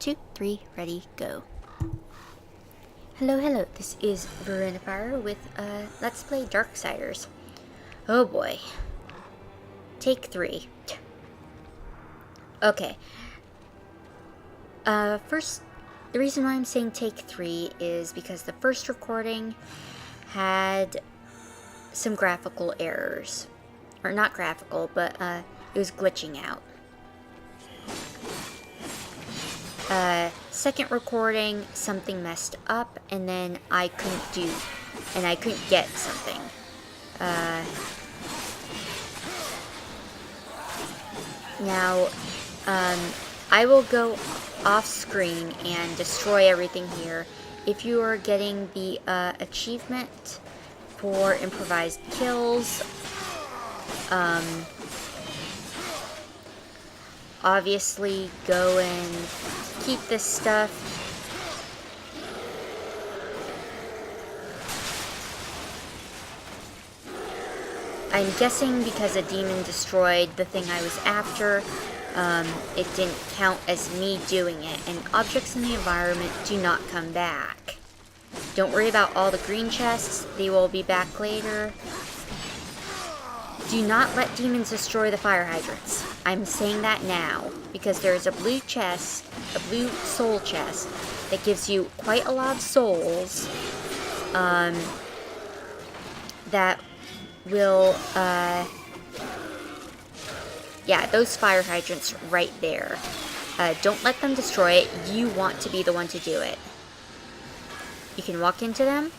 2, 3, ready, go. Hello, this is Verinifier with Let's Play Darksiders. Oh boy. Take 3. Okay. First, the reason why I'm saying take 3 is because the first recording had some graphical errors. Or not graphical, but it was glitching out. Second recording, something messed up, and then I couldn't get something. Now, I will go off screen and destroy everything here. If you are getting the achievement for improvised kills, obviously go and keep this stuff. I'm guessing because a demon destroyed the thing I was after, it didn't count as me doing it, and objects in the environment do not come back. Don't worry about all the green chests, they will be back later. Do not let demons destroy the fire hydrants. I'm saying that now, because there's a blue chest, a blue soul chest, that gives you quite a lot of souls, that will, yeah, those fire hydrants right there. Don't let them destroy it, you want to be the one to do it. You can walk into them,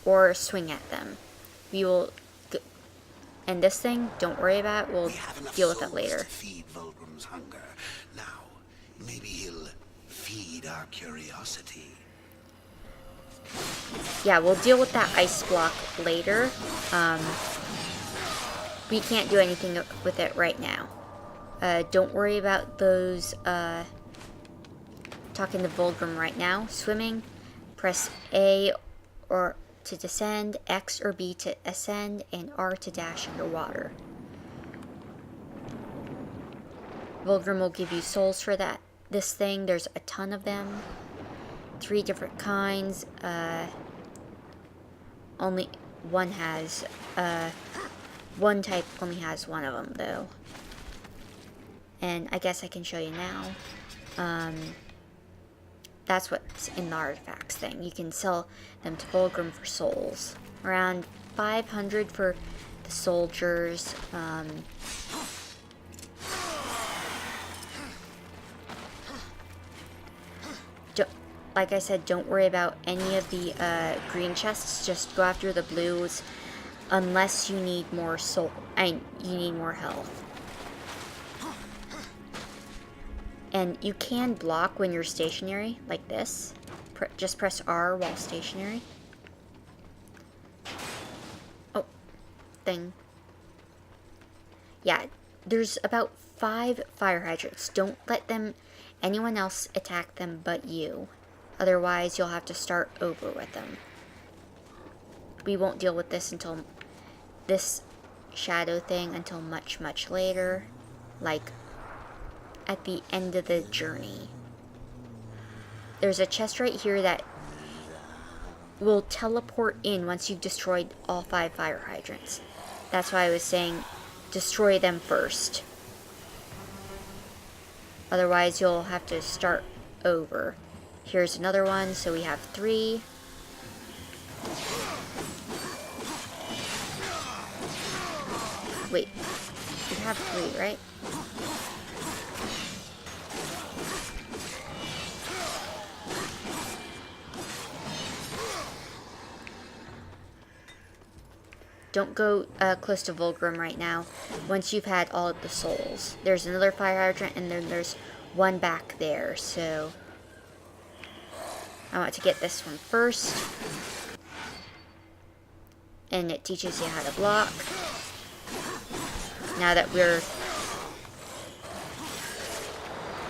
or swing at them. We will... And this thing, don't worry about it, we'll deal with it later. Feed Vulgrim's hunger. Now, maybe he'll feed our curiosity. Yeah, we'll deal with that ice block later. We can't do anything with it right now. Don't worry about those, talking to Vulgrim right now. Swimming, press A or to descend, X or B to ascend, and R to dash underwater. Vulgrim will give you souls for this thing. There's a ton of them. 3 different kinds. Only one has, one type only has one of them though. And I guess I can show you now. That's what's in the artifacts thing. You can sell them to Vulgrim for souls. Around 500 for the soldiers. Like I said, don't worry about any of the green chests. Just go after the blues, unless you need more you need more health. And you can block when you're stationary, like this. Just press R while stationary. Oh, thing. Yeah, there's about 5 fire hydrants. Don't let anyone else attack them but you. Otherwise, you'll have to start over with them. We won't deal with this shadow thing until much, much later. Like, at the end of the journey. There's a chest right here that will teleport in once you've destroyed all 5 fire hydrants. That's why I was saying destroy them first. Otherwise you'll have to start over. Here's another one, so we have 3. Wait, we have 3, right? Don't go close to Vulgrim right now, once you've had all of the souls. There's another fire hydrant, and then there's one back there, so I want to get this one first. And it teaches you how to block. Now that we're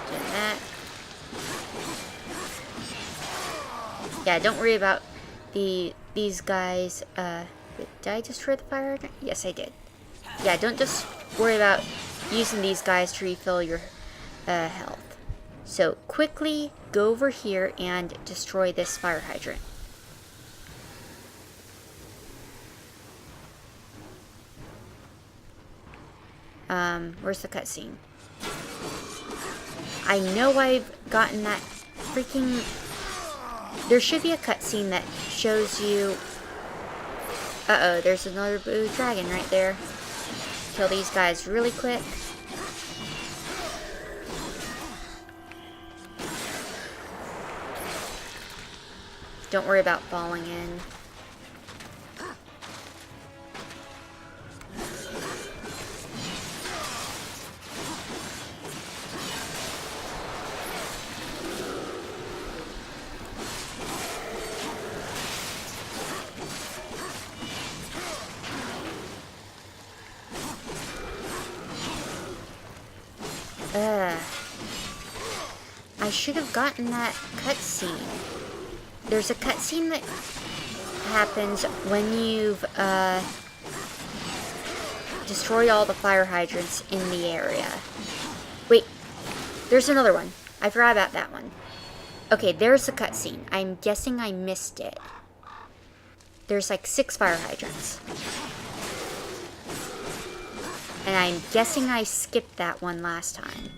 doing that. Yeah, don't worry about these guys. Did I destroy the fire hydrant? Yes, I did. Yeah, don't just worry about using these guys to refill your health. So quickly go over here and destroy this fire hydrant. Where's the cutscene? I know I've gotten that freaking... There should be a cutscene that shows you... Uh-oh, there's another blue dragon right there. Kill these guys really quick. Don't worry about falling in. I should have gotten that cutscene. There's a cutscene that happens when you've destroyed all the fire hydrants in the area. Wait, there's another one. I forgot about that one. Okay, there's the cutscene. I'm guessing I missed it. There's like 6 fire hydrants. And I'm guessing I skipped that one last time.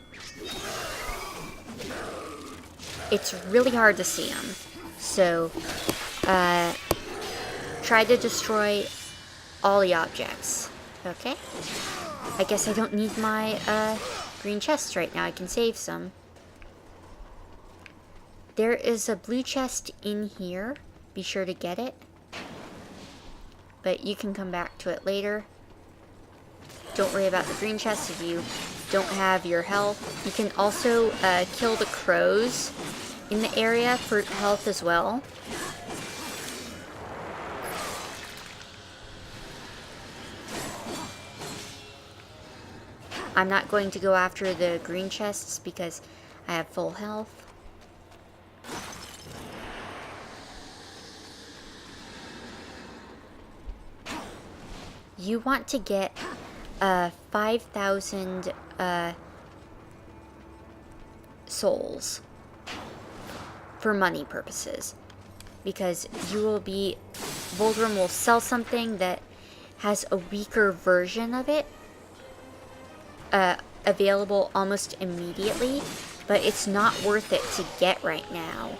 It's really hard to see them. So, try to destroy all the objects. Okay? I guess I don't need my, green chest right now. I can save some. There is a blue chest in here. Be sure to get it. But you can come back to it later. Don't worry about the green chest if you don't have your health. You can also kill the crows in the area for health as well. I'm not going to go after the green chests because I have full health. You want to get 5,000 souls for money purposes, because you will be... Voldrum will sell something that has a weaker version of it available almost immediately, but it's not worth it to get right now.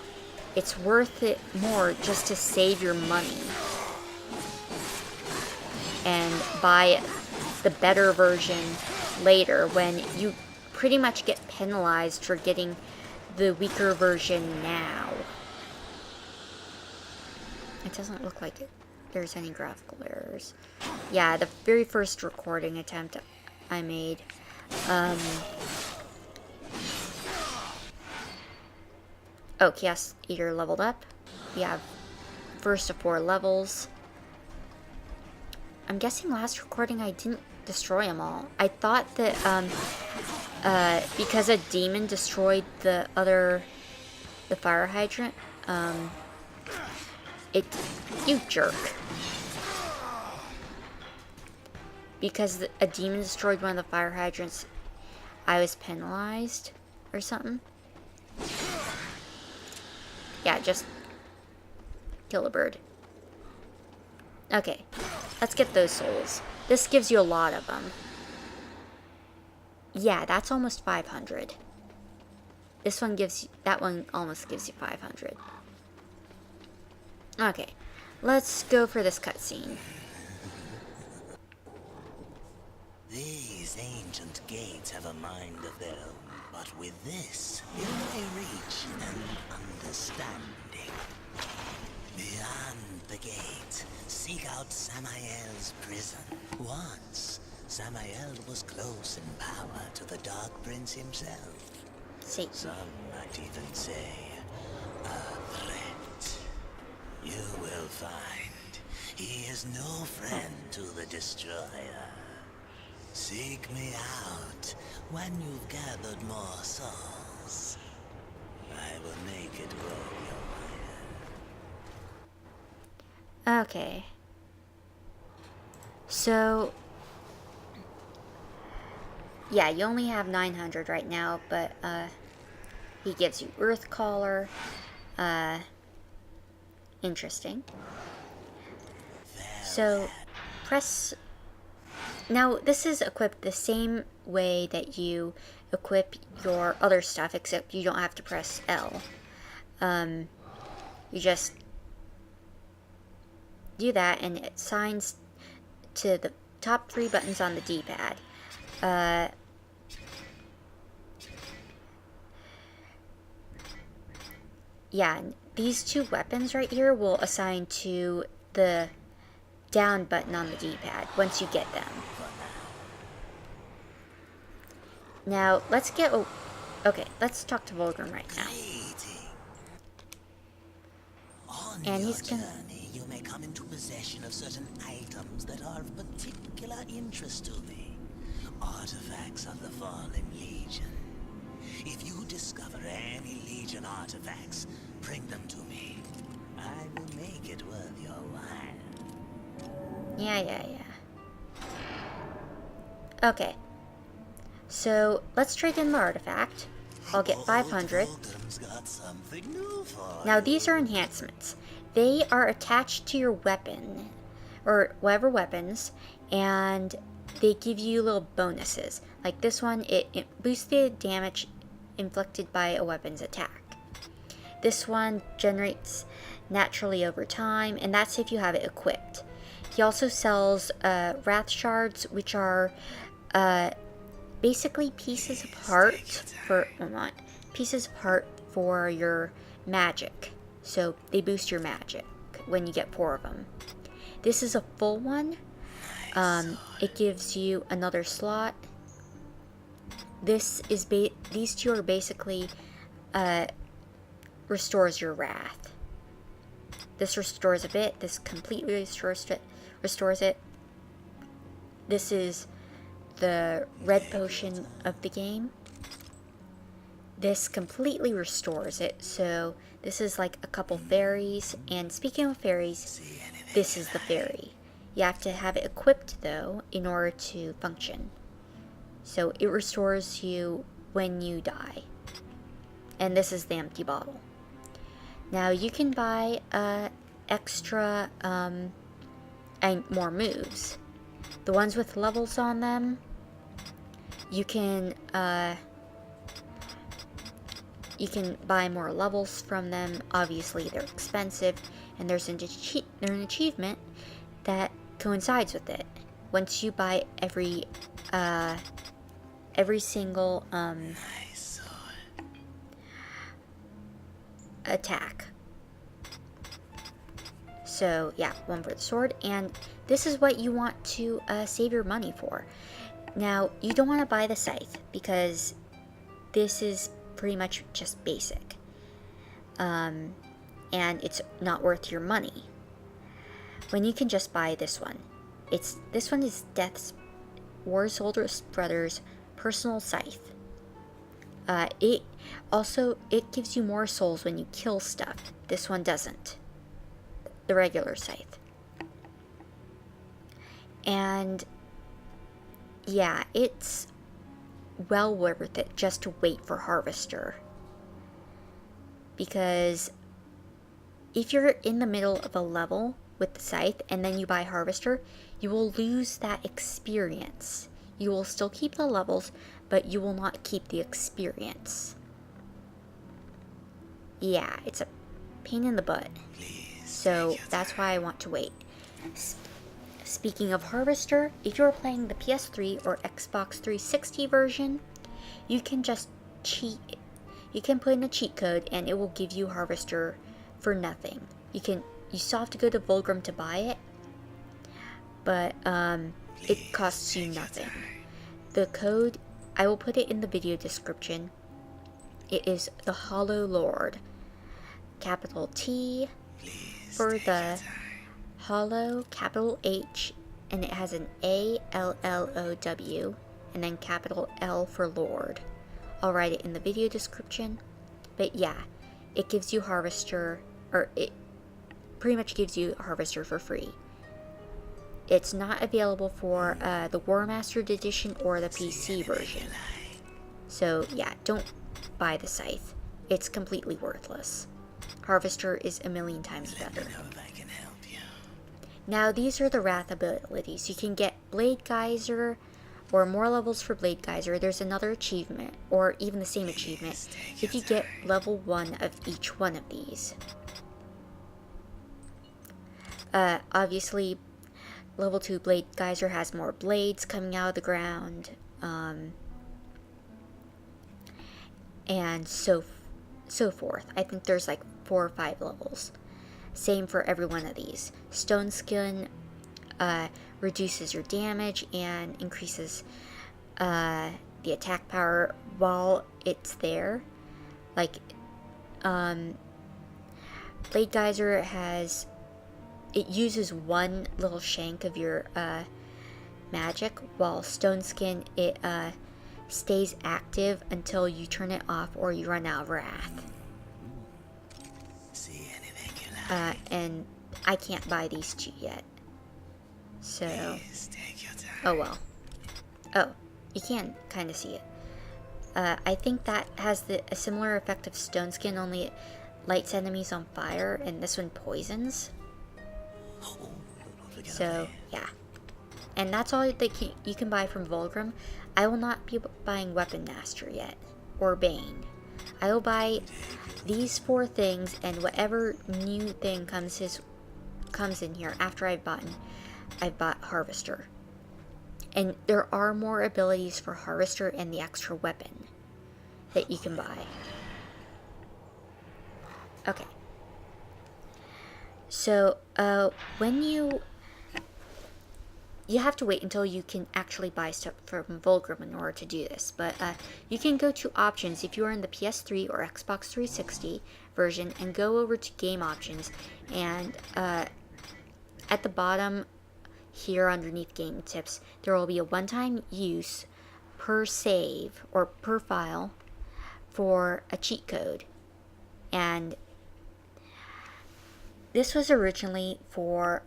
It's worth it more just to save your money and buy the better version later when you pretty much get penalized for getting the weaker version now. It doesn't look like there's any graphical errors. Yeah, the very first recording attempt I made. Oh, Chaos Eater leveled up. We have first of 4 levels. I'm guessing last recording I didn't destroy them all. I thought that because a demon destroyed the fire hydrant, you jerk. Because a demon destroyed one of the fire hydrants, I was penalized or something. Yeah, just kill a bird. Okay, let's get those souls. This gives you a lot of them. Yeah, that's almost 500. This one that one almost gives you 500. Okay, let's go for this cutscene. These ancient gates have a mind of their own, but with this, you may reach an understanding. Beyond the gate, seek out Samael's prison. Once, Samael was close in power to the Dark Prince himself. Satan. Some might even say, a threat. You will find he is no friend to the Destroyer. Seek me out when you've gathered more souls. I will make it grow your fire. Okay. So, yeah, you only have 900 right now, but He gives you Earth Caller. Interesting. So, press... Now, this is equipped the same way that you equip your other stuff, except you don't have to press L. You just do that, and it assigns to the top 3 buttons on the D-pad. Yeah, these 2 weapons right here will assign to the down button on the D-pad once you get them. Now, let's get... Oh, okay, let's talk to Vulgrim right now. On And your he's gonna... journey, you may come into possession of certain items that are of particular interest to me. Artifacts of the Fallen Legion. If you discover any Legion artifacts, bring them to me. I will make it worth your while. Yeah. Okay. So, let's trade in the artifact. I'll get 500. Got something new for Now, these are enhancements. They are attached to your weapon, or whatever weapons, and they give you little bonuses. Like this one, it boosts the damage inflicted by a weapon's attack. This one generates naturally over time, and that's if you have it equipped. He also sells Wrath Shards, which are basically pieces apart for your magic. So they boost your magic when you get 4 of them. This is a full one. It gives you another slot. These 2 are basically restores your wrath. This restores a bit. This completely restores it. This is the red potion of the game. This completely restores it. So this is like a couple fairies. And speaking of fairies, this is the fairy. You have to have it equipped though in order to function. So it restores you when you die. And this is the empty bottle. Now you can buy extra and more moves. The ones with levels on them, you can buy more levels from them. Obviously they're expensive, and there's an achievement that coincides with it. Once you buy every single attack. So yeah, 1 for the sword, and this is what you want to save your money for. Now, you don't want to buy the scythe because this is pretty much just basic, and it's not worth your money. When you can just buy this one. This one is Death's War's Oldest Brother's personal scythe. It gives you more souls when you kill stuff. This one doesn't. The regular scythe. And yeah, it's well worth it just to wait for Harvester. Because if you're in the middle of a level with the scythe and then you buy Harvester, you will lose that experience. You will still keep the levels, but you will not keep the experience. Yeah, it's a pain in the butt. So that's why I want to wait. Speaking of Harvester, if you're playing the PS3 or Xbox 360 version, you can just cheat. You can put in a cheat code and it will give you Harvester for nothing. You still have to go to Vulgrim to buy it, but it costs you nothing. The code, I will put it in the video description. It is the Hallow Lord. Capital T for the Hallow, capital H, and it has an ALLOW, and then capital L for Lord. I'll write it in the video description. But yeah, it gives you Harvester, or it pretty much gives you Harvester for free. It's not available for the War Mastered Edition or the PC version. So yeah, don't buy the scythe. it's completely worthless. Harvester is a million times better. Let me know if I can help you. Now these are the Wrath abilities. You can get Blade Geyser, or more levels for Blade Geyser. There's another achievement, or even the same achievement, if you get level 1 of each one of these. Obviously, level 2 Blade Geyser has more blades coming out of the ground, and so forth. I think there's like 4 or 5 levels. Same for every one of these. Stone Skin reduces your damage and increases the attack power while it's there. Like, Blade Geyser it uses one little shank of your magic, while Stone Skin, it stays active until you turn it off or you run out of wrath. See anything you like? And I can't buy these 2 yet. So, Please take your time. oh well. Oh, you can kind of see it. I think that has a similar effect of Stone Skin, only it lights enemies on fire, and this one poisons. Oh, don't forget So, yeah. And that's all that you can buy from Vulgrim. I will not be buying Weapon Master yet, or Bane. I will buy these 4 things, and whatever new thing comes in here after I've bought Harvester. And there are more abilities for Harvester and the extra weapon that you can buy. Okay. So, when you have to wait until you can actually buy stuff from Vulgrim in order to do this, but you can go to options if you are in the PS3 or Xbox 360 version, and go over to game options, and at the bottom here underneath game tips, there will be a one-time use per save or per file for a cheat code. And this was originally for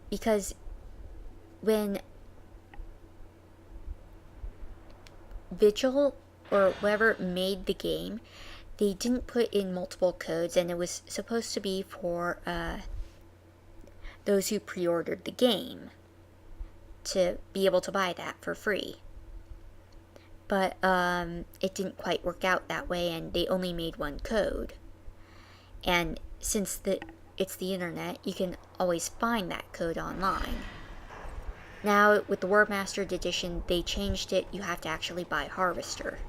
because when Vigil or whoever made the game, they didn't put in multiple codes, and it was supposed to be for those who pre-ordered the game to be able to buy that for free. But it didn't quite work out that way, and they only made one code. And since it's the internet, you can always find that code online. Now, with the Wordmastered Edition, they changed it. You have to actually buy Harvester.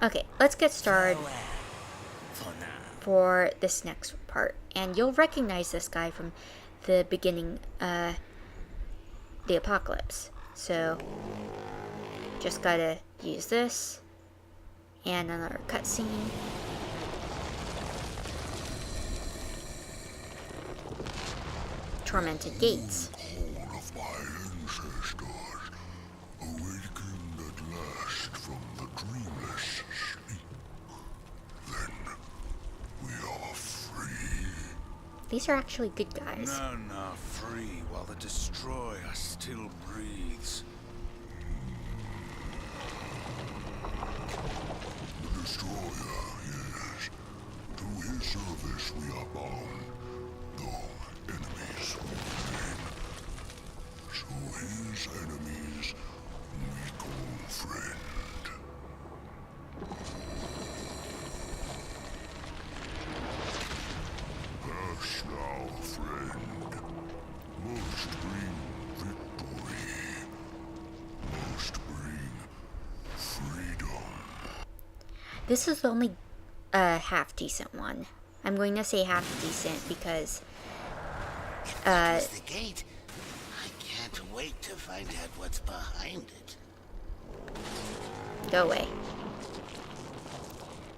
Okay, let's get started for this next part. And you'll recognize this guy from the beginning, the Apocalypse. So, just gotta use this. And another cutscene. Tormented Gates. All of my ancestors, awakened at last from the dreamless sleep. Then we are free. These are actually good guys. No, free while the Destroyer still breathes. The Destroyer, yes. To his service we are bound, though enemies remain. So his enemies we call friend. Pass now, friend. Most bring victory. Most bring freedom. This is the only half decent one. I'm going to say half decent because That was the gate. I can't wait to find out what's behind it. go away.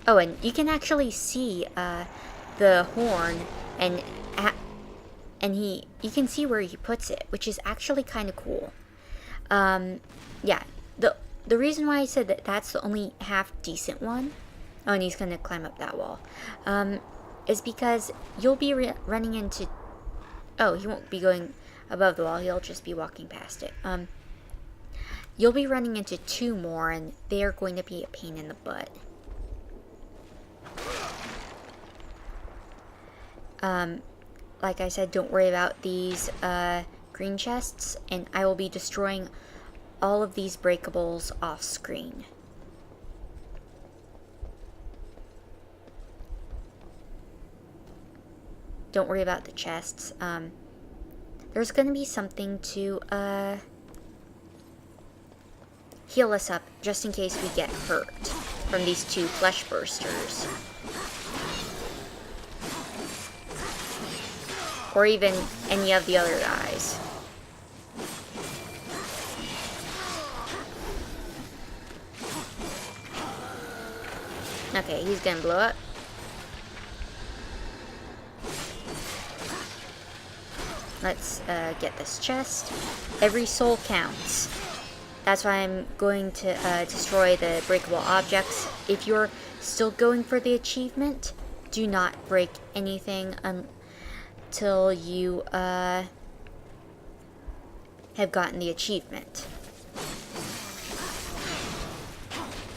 Oh, and you can actually see the horn, and you can see where he puts it, which is actually kind of cool. Yeah, the reason why I said that that's the only half decent one, oh, and he's gonna climb up that wall, is because you'll be running into, oh, he won't be going above the wall, he'll just be walking past it. you'll be running into 2 more, and they are going to be a pain in the butt. Like I said, don't worry about these green chests, and I will be destroying all of these breakables off screen. Don't worry about the chests. There's going to be something to heal us up just in case we get hurt from these 2 flesh bursters. Or even any of the other guys. Okay, he's gonna blow up. Let's get this chest. Every soul counts. That's why I'm going to destroy the breakable objects. If you're still going for the achievement, do not break anything until you have gotten the achievement.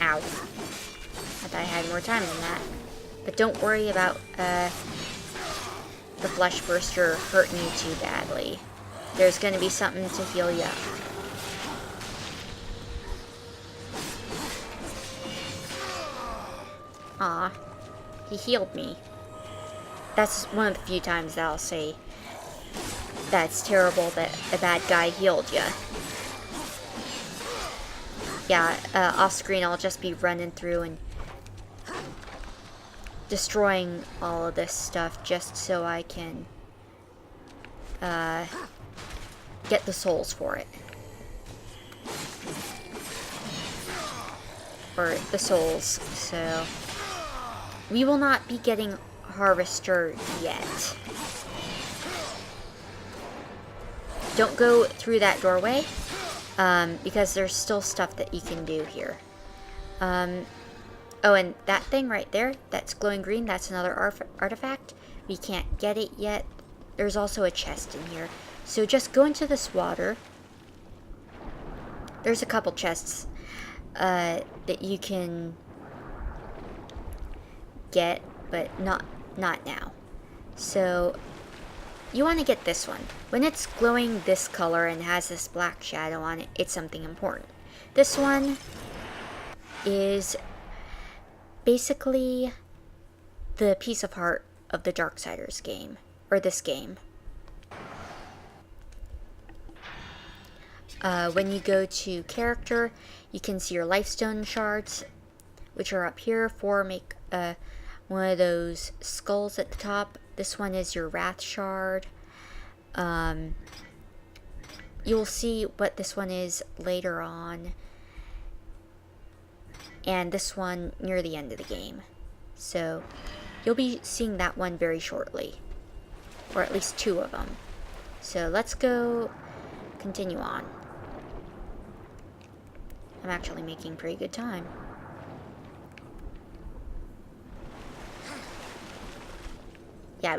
Ow. I thought I had more time than that. But don't worry about the flesh burster hurting you too badly. There's going to be something to heal you up. Aw, he healed me. That's one of the few times that I'll say that's terrible that a bad guy healed you. Yeah, off screen I'll just be running through and destroying all of this stuff just so I can get the souls for it. Or the souls, so we will not be getting Harvester yet. Don't go through that doorway, because there's still stuff that you can do here. Oh, and that thing right there, that's glowing green, that's another artifact. We can't get it yet. There's also a chest in here. So just go into this water. There's a couple chests that you can get, but not now. So you want to get this one. When it's glowing this color and has this black shadow on it, it's something important. This one is basically the piece of heart of the Darksiders game, or this game. When you go to character, you can see your lifestone shards, which are up here. 4 make one of those skulls at the top. This one is your wrath shard. You'll see what this one is later on, and this one near the end of the game. So you'll be seeing that one very shortly, or at least 2 of them. So let's go continue on. I'm actually making pretty good time. Yeah,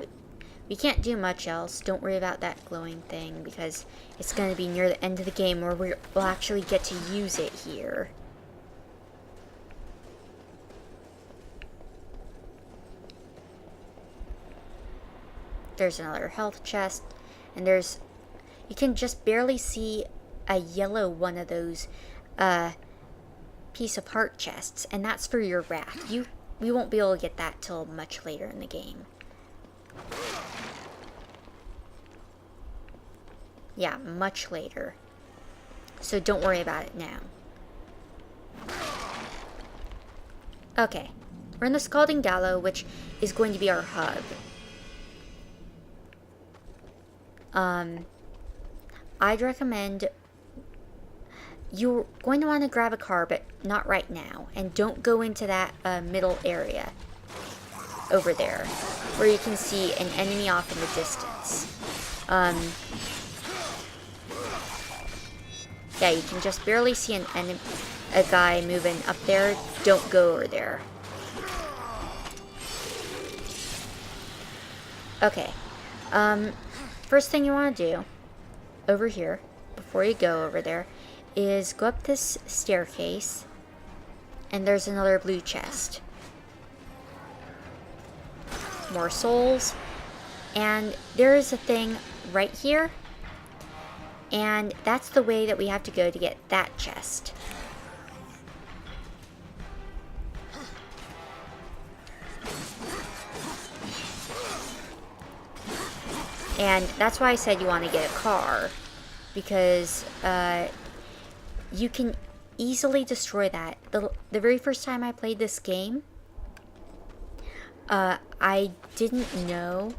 we can't do much else. Don't worry about that glowing thing, because it's going to be near the end of the game where we'll actually get to use it here. There's another health chest, and you can just barely see a yellow one of those piece of heart chests, and that's for your wrath. We won't be able to get that till much later in the game. Yeah, much later. So don't worry about it now. Okay, we're in the Scalding Gallow, which is going to be our hub. I'd recommend you're going to want to grab a car, but not right now. And don't go into that middle area over there, where you can see an enemy off in the distance. Yeah, you can just barely see a guy moving up there. Don't go over there. Okay. First thing you want to do over here, before you go over there, is go up this staircase, and there's another blue chest. More souls, and there is a thing right here, and that's the way that we have to go to get that chest. And that's why I said you want to get a car, because you can easily destroy that. The very first time I played this game, I didn't know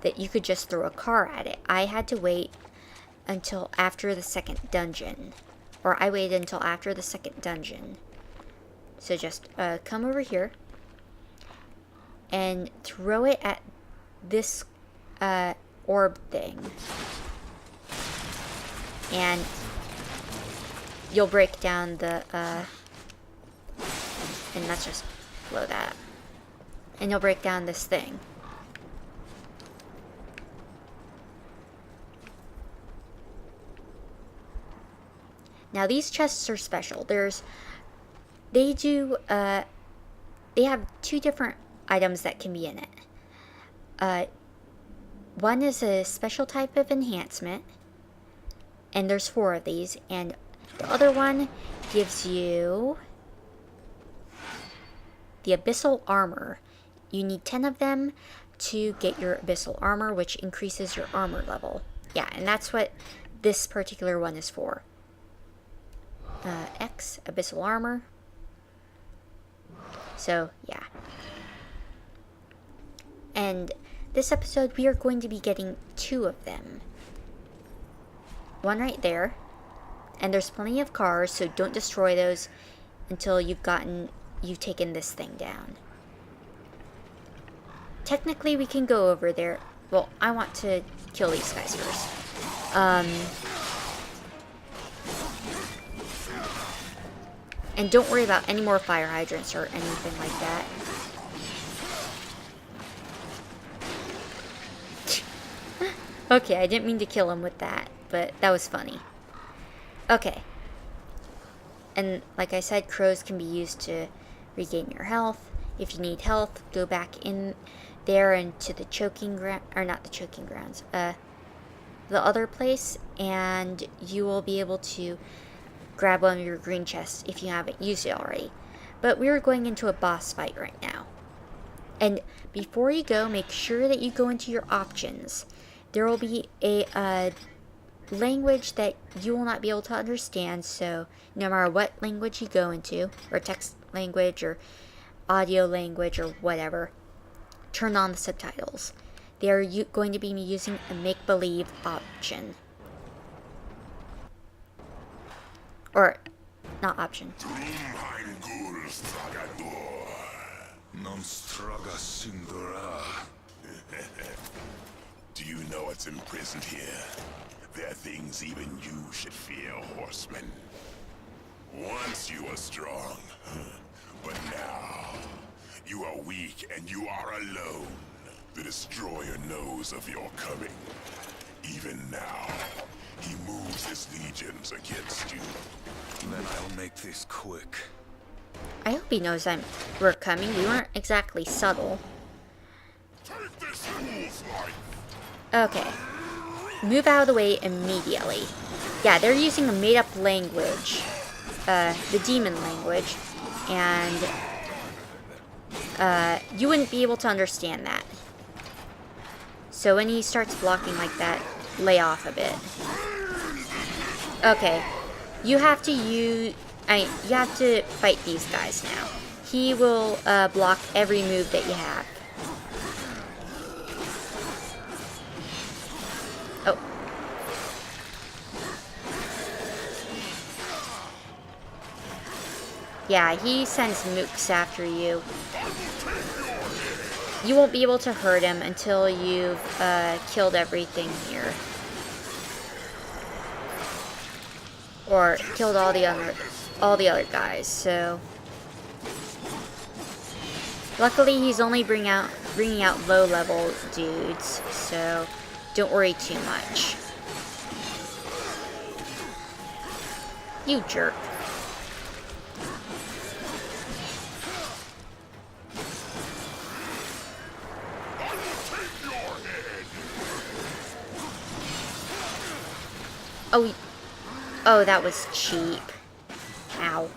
that you could just throw a car at it. I had to wait until after the second dungeon. Or I waited until after the second dungeon. So just come over here and throw it at this orb thing. And you'll break down the and let's just blow that up. And you'll break down this thing. Now these chests are special. They have two different items that can be in it. One is a special type of enhancement, and there's 4 of these, and the other one gives you the abyssal armor. You need 10 of them to get your abyssal armor, which increases your armor level. Yeah, and that's what this particular one is for. X, abyssal armor. So, yeah. And this episode, we are going to be getting 2 of them. One right there. And there's plenty of cars, so don't destroy those until you've taken this thing down. Technically, we can go over there. Well, I want to kill these guys first. And don't worry about any more fire hydrants or anything like that. Okay, I didn't mean to kill him with that, but that was funny. Okay. And like I said, crows can be used to regain your health. If you need health, go back in there into the choking ground, or not the choking grounds, the other place, and you will be able to grab one of your green chests if you haven't used it already. But we're going into a boss fight right now. And before you go, make sure that you go into your options. There will be a language that you will not be able to understand, so no matter what language you go into, or text language, or audio language, or whatever, turn on the subtitles. They are going to be using a make-believe option. Or, not option. Do you know what's imprisoned here? There are things even you should fear, horseman. Once you were strong, but now you are weak and you are alone. The Destroyer knows of your coming. Even now, he moves his legions against you. Then I'll make this quick. I hope he knows we're coming. We weren't exactly subtle. Take this fool's life. Okay. Move out of the way immediately. Yeah, they're using a made-up language. The demon language. And you wouldn't be able to understand that. So when he starts blocking like that, lay off a bit. Okay. You have to fight these guys now. He will block every move that you have. Oh. Yeah, he sends mooks after you. You won't be able to hurt him until you've killed everything here. Or killed all the other guys, so luckily he's only bringing out low-level dudes, so don't worry too much. You jerk. Oh, oh, that was cheap. Ow.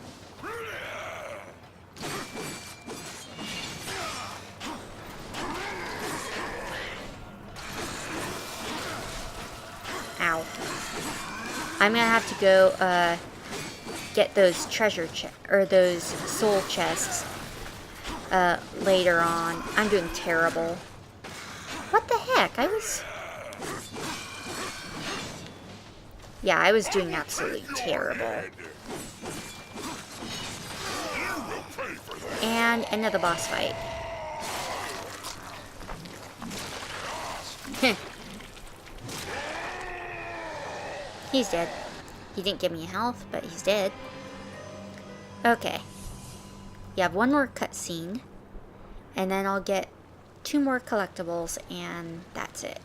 Ow. I'm gonna have to go, get those those soul chests, later on. I'm doing terrible. What the heck? Yeah, I was doing absolutely terrible. And another boss fight. He's dead. He didn't give me health, but he's dead. Okay. We have one more cutscene. And then I'll get 2 more collectibles, and that's it.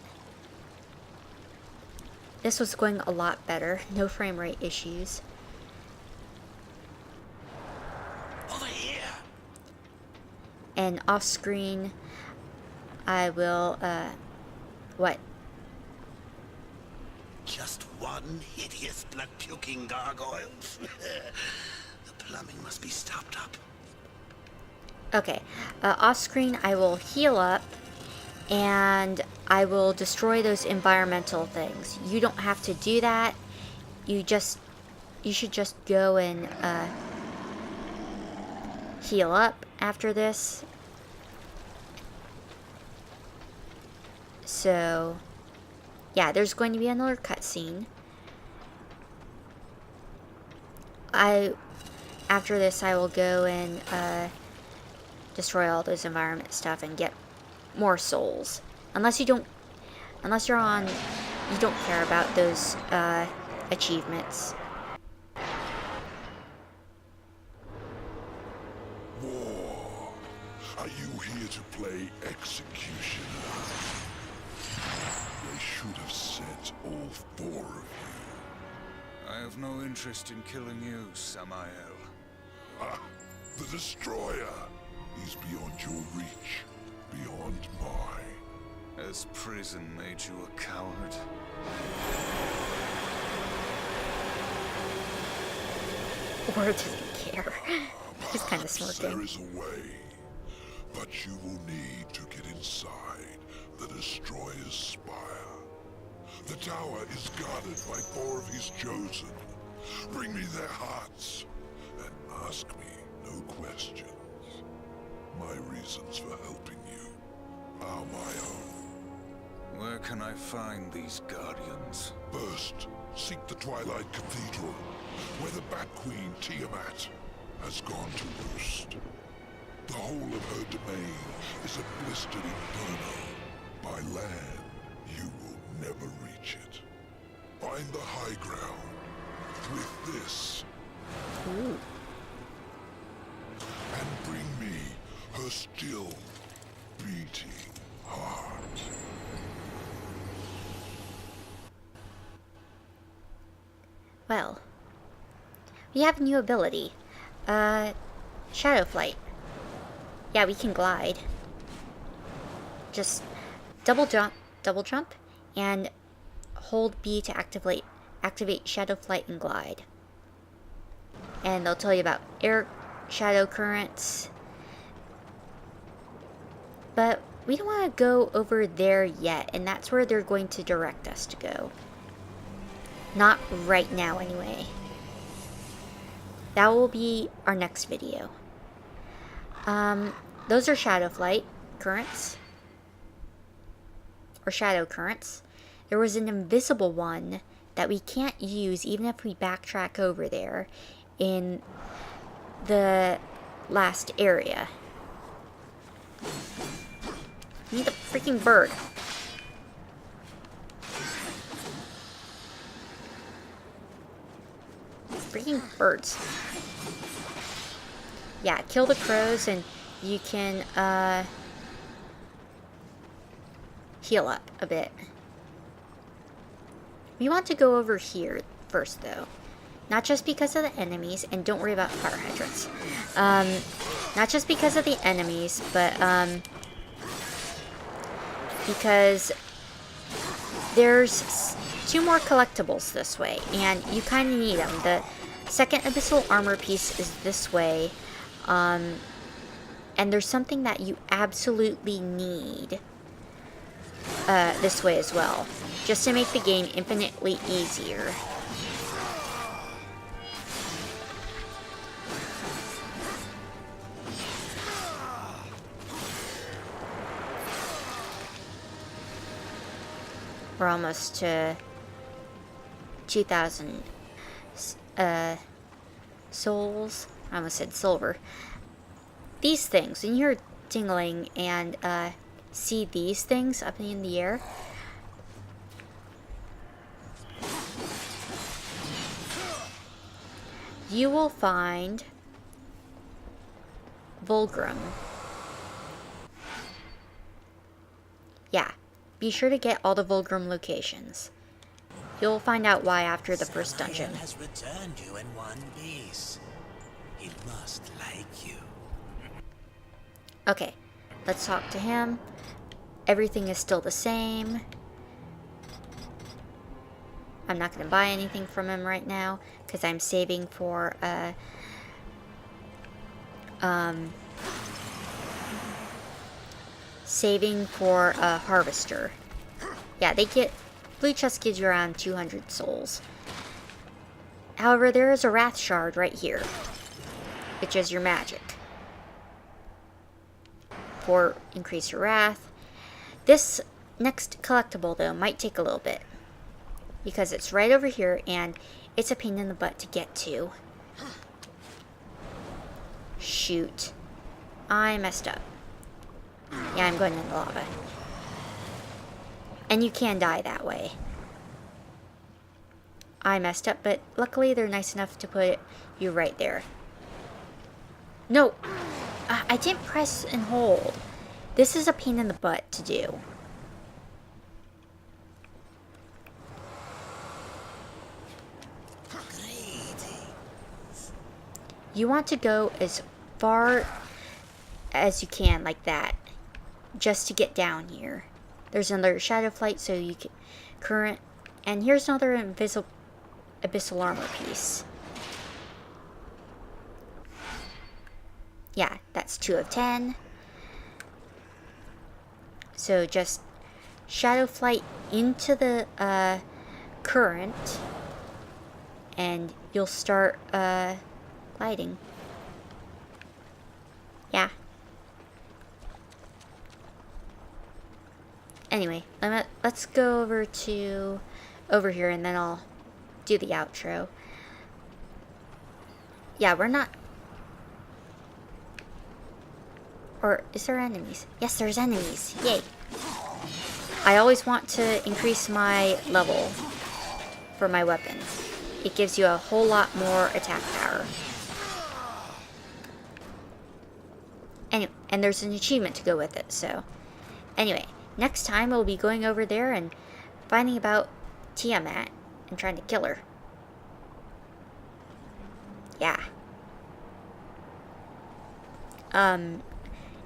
This was going a lot better. No frame rate issues. Over here. And off screen, I will, what? Just one hideous blood-puking gargoyle. The plumbing must be stopped up. Okay. Off screen, I will heal up, and I will destroy those environmental things. You don't have to do that. You should just go and, heal up after this. So, yeah, there's going to be another cutscene. After this, I will go and, destroy all those environment stuff and get more souls. Unless you're on, you don't care about those, achievements. War. Are you here to play executioner? They should have sent all 4 of you. I have no interest in killing you, Samael. Ah, the Destroyer. He's beyond your reach, beyond mine. Has prison made you a coward? Or doesn't care. He's kind of Perhaps smirking. there is a way, but you will need to get inside the Destroyer's spire. The tower is guarded by 4 of his chosen. Bring me their hearts, and ask me no questions. My reasons for helping you are my own. Where can I find these guardians? First, seek the Twilight Cathedral, where the Bat Queen Tiamat has gone to roost. The whole of her domain is a blistered inferno. By land, you will never reach it. Find the high ground with this. Ooh. And bring me her still beating heart. Well, we have a new ability. Shadow Flight. Yeah, we can glide. Just double jump, and hold B to activate Shadow Flight and glide. And they'll tell you about air shadow currents. But we don't want to go over there yet, and that's where they're going to direct us to go. Not right now, anyway. That will be our next video. Those are shadow flight currents. Or shadow currents. There was an invisible one that we can't use even if we backtrack over there in the last area. I need the freaking bird. Freaking birds. Yeah, kill the crows and you can heal up a bit. We want to go over here first though. Not just because of the enemies, and don't worry about fire hydrants. Not just because of the enemies, but because there's 2 more collectibles this way, and you kind of need them. The second abyssal armor piece is this way, and there's something that you absolutely need this way as well, just to make the game infinitely easier. We're almost to 2,000 souls. I almost said silver. These things, when you're tingling and see these things up in the air, you will find Vulgrim. Yeah. Be sure to get all the Vulgrim locations. You'll find out why after the first dungeon. Has returned you in one piece. He must like you. Okay, let's talk to him. Everything is still the same. I'm not going to buy anything from him right now because I'm saving for a harvester. Yeah, blue chest gives you around 200 souls. However, there is a wrath shard right here, which is your magic for increase your wrath. This next collectible though might take a little bit because it's right over here and it's a pain in the butt to get to. Shoot, I messed up. Yeah, I'm going in the lava. And you can die that way. I messed up, but luckily they're nice enough to put you right there. No! I didn't press and hold. This is a pain in the butt to do. You want to go as far as you can, like that, just to get down here. There's another shadow flight, so you can current, and here's another abyssal armor piece. Yeah, that's 2 of 10. So just shadow flight into the current, and you'll start gliding. Yeah. Anyway, let's go over here and then I'll do the outro. Yeah, we're not... Or is there enemies? Yes, there's enemies. Yay. I always want to increase my level for my weapon. It gives you a whole lot more attack power. And there's an achievement to go with it, so... Anyway, next time we'll be going over there and finding about Tiamat and trying to kill her. Yeah.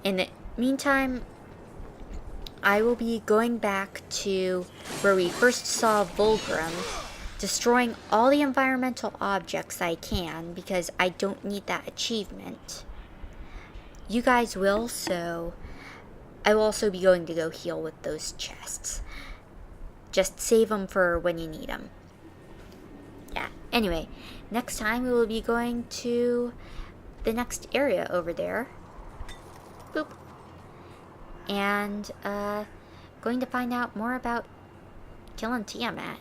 In the meantime, I will be going back to where we first saw Vulgrim, destroying all the environmental objects I can, because I don't need that achievement. You guys will, so I will also be going to go heal with those chests. Just save them for when you need them. Yeah, anyway, next time we will be going to the next area over there. Boop. And going to find out more about killing Tiamat.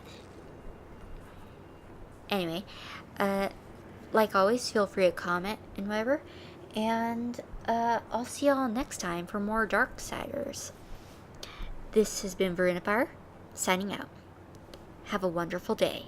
Anyway, like always, feel free to comment and whatever. And I'll see y'all next time for more Darksiders. This has been Verena Fire, signing out. Have a wonderful day.